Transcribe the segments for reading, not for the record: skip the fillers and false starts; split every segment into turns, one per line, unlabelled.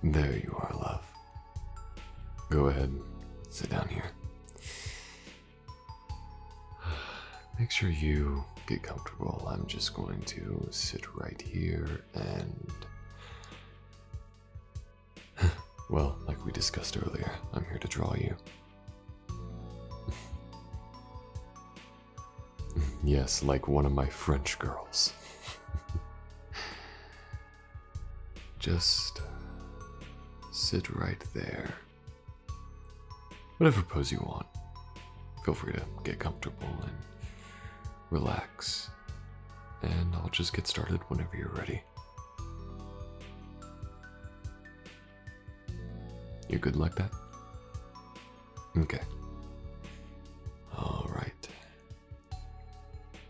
There you are, love. Go ahead, sit down here. Make sure you get comfortable. I'm just going to sit right here and... Well, like we discussed earlier, I'm here to draw you. Yes, like one of my French girls. Just sit right there. Whatever pose you want. Feel free to get comfortable and relax. And I'll just get started whenever you're ready. You good like that? Okay. Alright.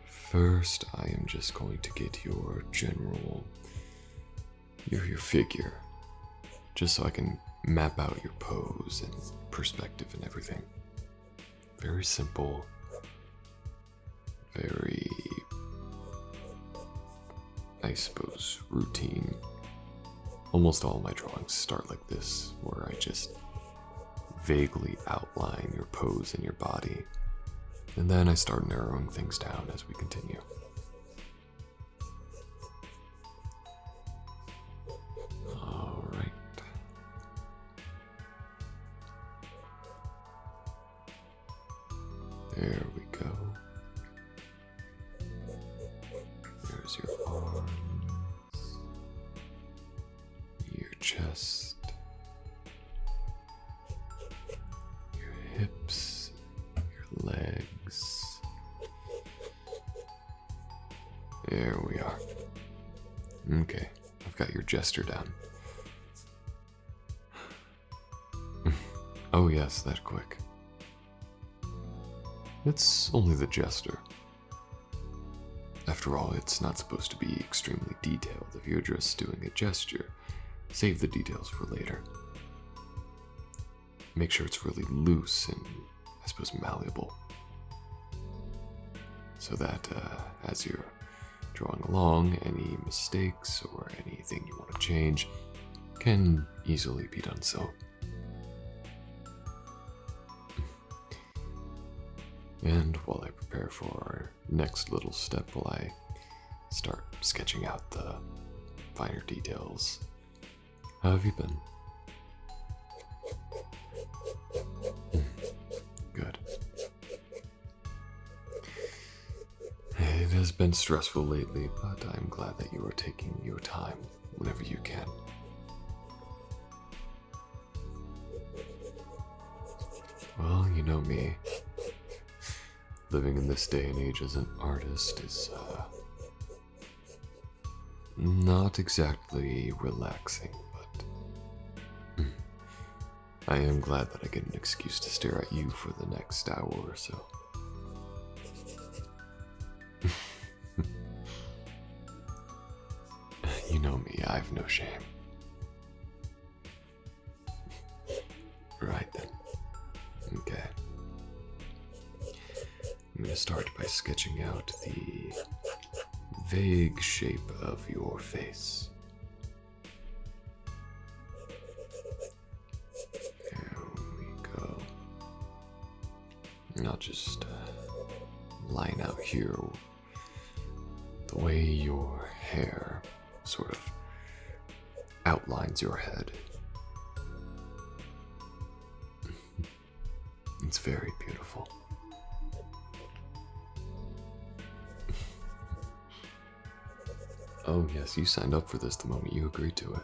First, I am just going to get your general, your figure, just so I can map out your pose and perspective and everything. Very simple, very, I suppose, routine. Almost all my drawings start like this, where I just vaguely outline your pose and your body, and then I start narrowing things down as we continue. Alright. There we go. There's your arms, your chest, your hips, your legs. There we are. Okay, I've got your gesture down. Oh yes, that quick. It's only the gesture. After all, it's not supposed to be extremely detailed. If you're just doing a gesture, save the details for later. Make sure it's really loose and, I suppose, malleable. So that as you're drawing along, any mistakes or anything you want to change can easily be done so. And while I prepare for our next little step, while I start sketching out the finer details, how have you been? Good. It has been stressful lately, but I'm glad that you are taking your time whenever you can. Well, you know me. Living in this day and age as an artist is not exactly relaxing, but I am glad that I get an excuse to stare at you for the next hour or so. You know me, I have no shame. Right then. Okay. I'm going to start by sketching out the vague shape of your face. There we go. And I'll just line out here the way your hair sort of outlines your head. It's very beautiful. Oh yes, you signed up for this the moment you agreed to it.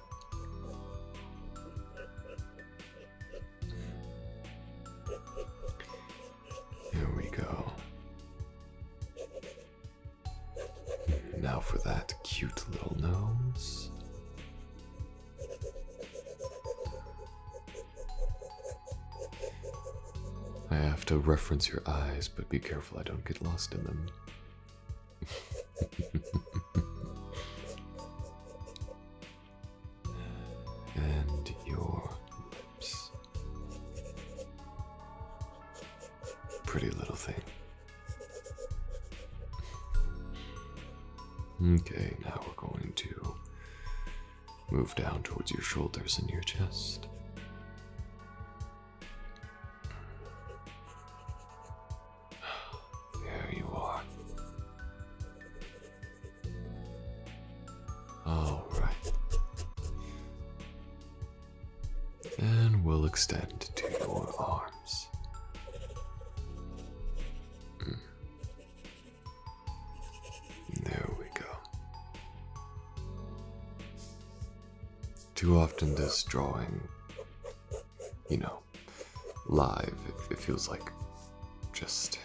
Here we go. Now for that cute little nose. I have to reference your eyes, but be careful I don't get lost in them. And your lips. Pretty little thing. Okay, now we're going to move down towards your shoulders and your chest. There you are. All right. And we'll extend to your arms. There we go. Too often this drawing, live, it feels like just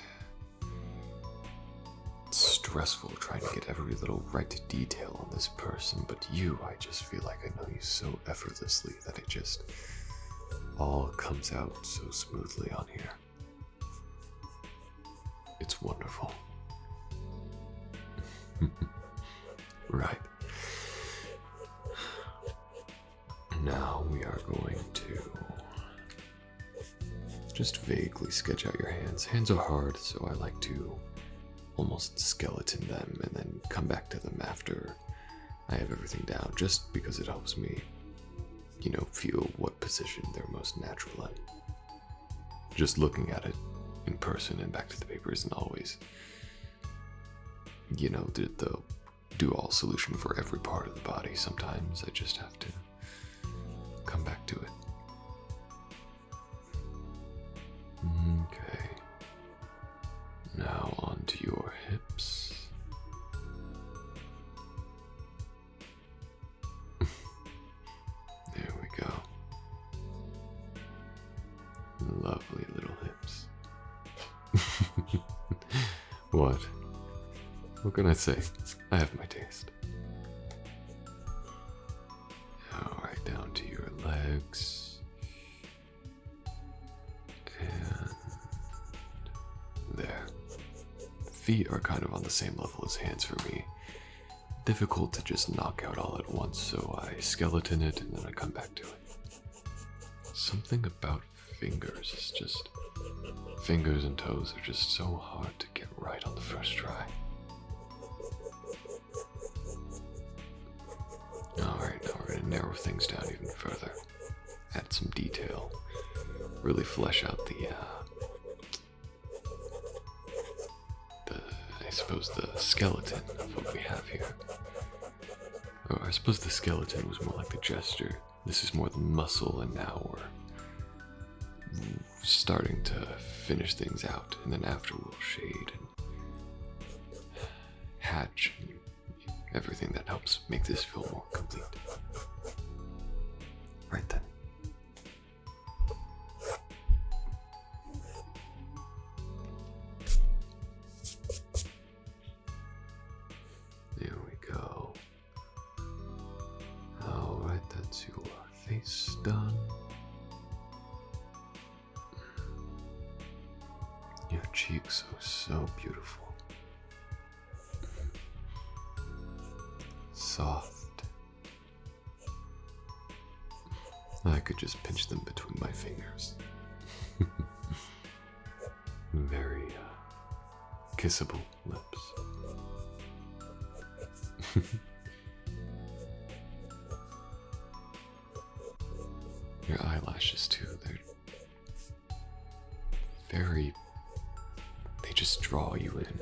stressful trying to get every little right detail on this person, but I just feel like I know you so effortlessly that it just all comes out so smoothly on here. It's wonderful. Right. Now we are going to just vaguely sketch out your hands. Hands are hard, so I like to almost skeleton them and then come back to them after I have everything down, just because it helps me, feel what position they're most natural in. Just looking at it in person and back to the paper isn't always, the do-all solution for every part of the body. Sometimes I just have to come back to it. Okay. Now onto your hips. There we go. Lovely little hips. What? What can I say? I have my taste. Alright, down to your legs. And there. Feet are kind of on the same level as hands for me. Difficult to just knock out all at once, so I skeleton it and then I come back to it. Something about fingers is just... Fingers and toes are just so hard to get right on the first try. Alright, now we're gonna narrow things down even further. Add some detail. Really flesh out the skeleton of what we have here. Or I suppose the skeleton was more like the gesture. This is more the muscle, and now we're starting to finish things out, and then after we'll shade and hatch and everything that helps make this feel more complete. Right then. There we go. Alright, that's your face done. Your cheeks are so beautiful. Soft. I could just pinch them between my fingers. Very kissable lips. Your eyelashes too, they just draw you in.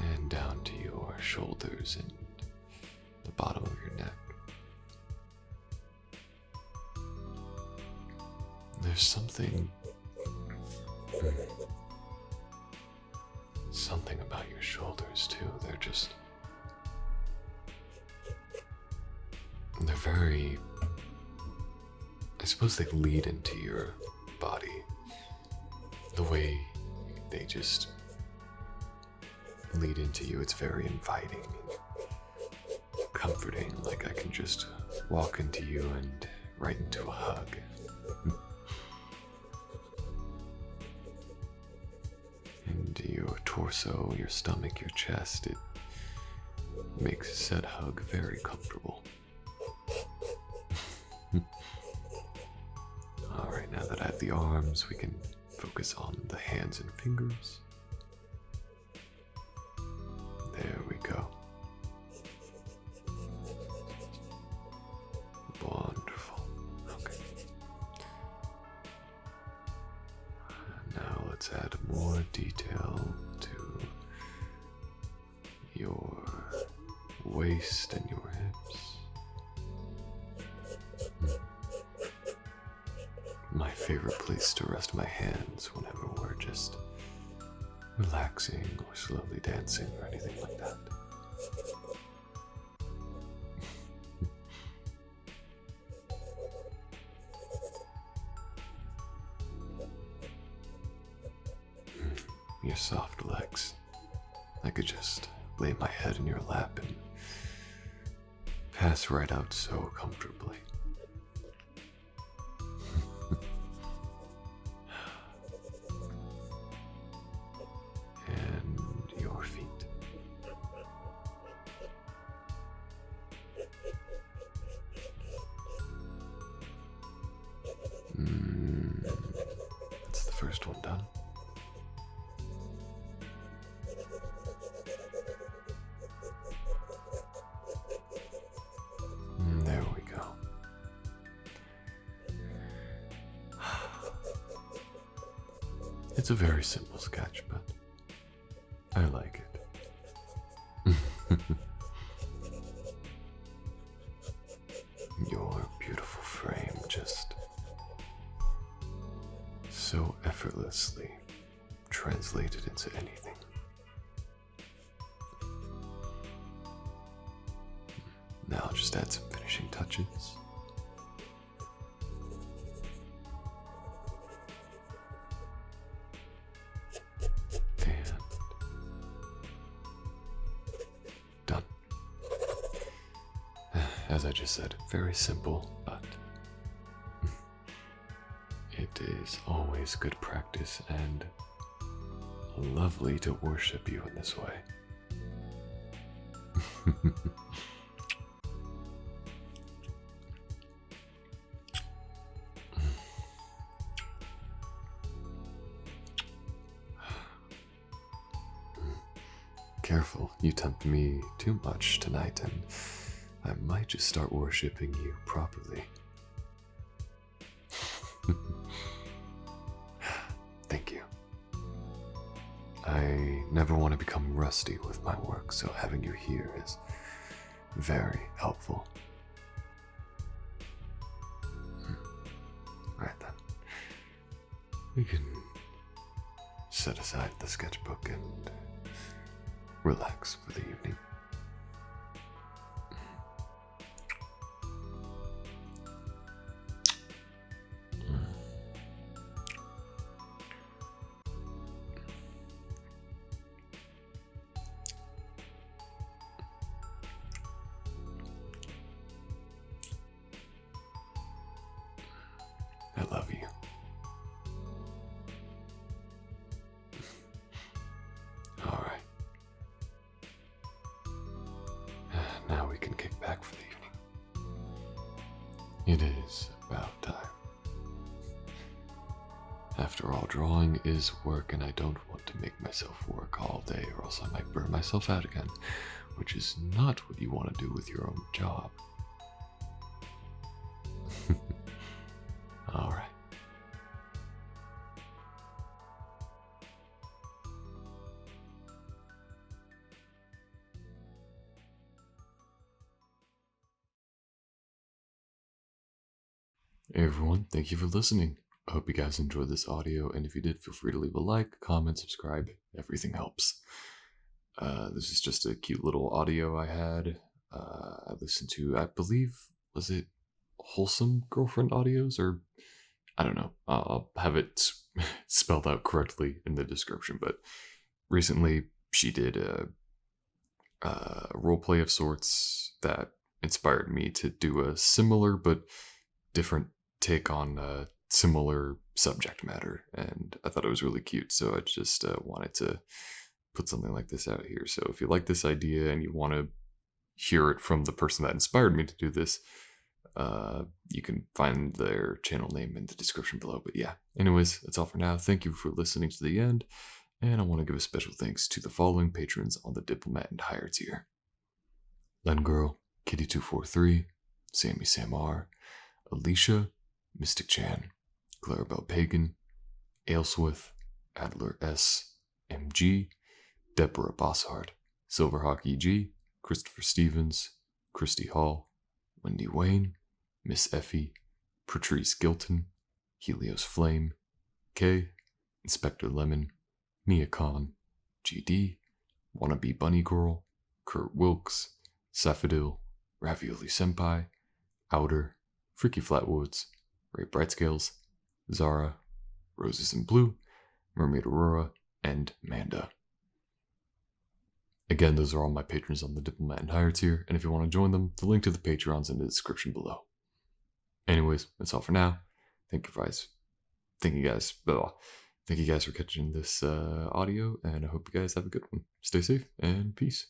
And down to your shoulders and the bottom of your neck. There's something about your shoulders too. They're very, I suppose they lead into your body. The way they just lead into you, it's very inviting and comforting. Like I can just walk into you and right into a hug. And your torso, your stomach, your chest, it makes said hug very comfortable. Alright, now that I have the arms, we can focus on the hands and fingers. There waist and your hips. My favorite place to rest my hands whenever we're just relaxing or slowly dancing or anything like that. Your soft legs. I could just lay my head in your lap and pass right out so comfortably. And your feet. That's the first one done. There we go. It's a very simple sketch, but I like it. Your beautiful frame just so effortlessly translated into anything. Now I'll just add some finishing touches. And done. As I just said, very simple, but it is always good practice and lovely to worship you in this way. Careful, you tempt me too much tonight, and I might just start worshipping you properly. Thank you. I never want to become rusty with my work, so having you here is very helpful. Right then. We can set aside the sketchbook and relax for the evening. I love you. All right. Now we can kick back for the evening. It is about time. After all, drawing is work, and I don't want to make myself work all day, or else I might burn myself out again, which is not what you want to do with your own job. All right. Hey everyone, thank you for listening. I hope you guys enjoyed this audio, and if you did, feel free to leave a like, comment, subscribe. Everything helps. This is just a cute little audio I had. I listened to, I believe, was it Wholesome Girlfriend audios, or I don't know. I'll have it spelled out correctly in the description, but recently she did a roleplay of sorts that inspired me to do a similar but different take on a similar subject matter, and I thought it was really cute, so I just wanted to put something like this out here. So if you like this idea and you want to hear it from the person that inspired me to do this, you can find their channel name in the description below. But yeah, anyways, that's all for now. Thank you for listening to the end, and I want to give a special thanks to the following patrons on the Diplomat and Higher tier: Len Girl, Kitty243, Sammy Sam R, Alicia, Mystic Chan, Clarabelle Pagan, Ailsworth, Adler S, MG, Deborah Bosshard, Silverhawk EG, Christopher Stevens, Christy Hall, Wendy Wayne, Miss Effie, Patrice Gilton, Helios Flame, Kay, Inspector Lemon, Mia Khan, GD, Wannabe Bunny Girl, Kurt Wilkes, Safadil, Ravioli Senpai, Outer, Freaky Flatwoods, Ray Brightscales, Zara, Roses in Blue, Mermaid Aurora, and Manda. Again, those are all my patrons on the Diplomat and Higher tier, and if you want to join them, the link to the Patreon's in the description below. Anyways, that's all for now. Thank you guys for catching this audio, and I hope you guys have a good one. Stay safe, and peace.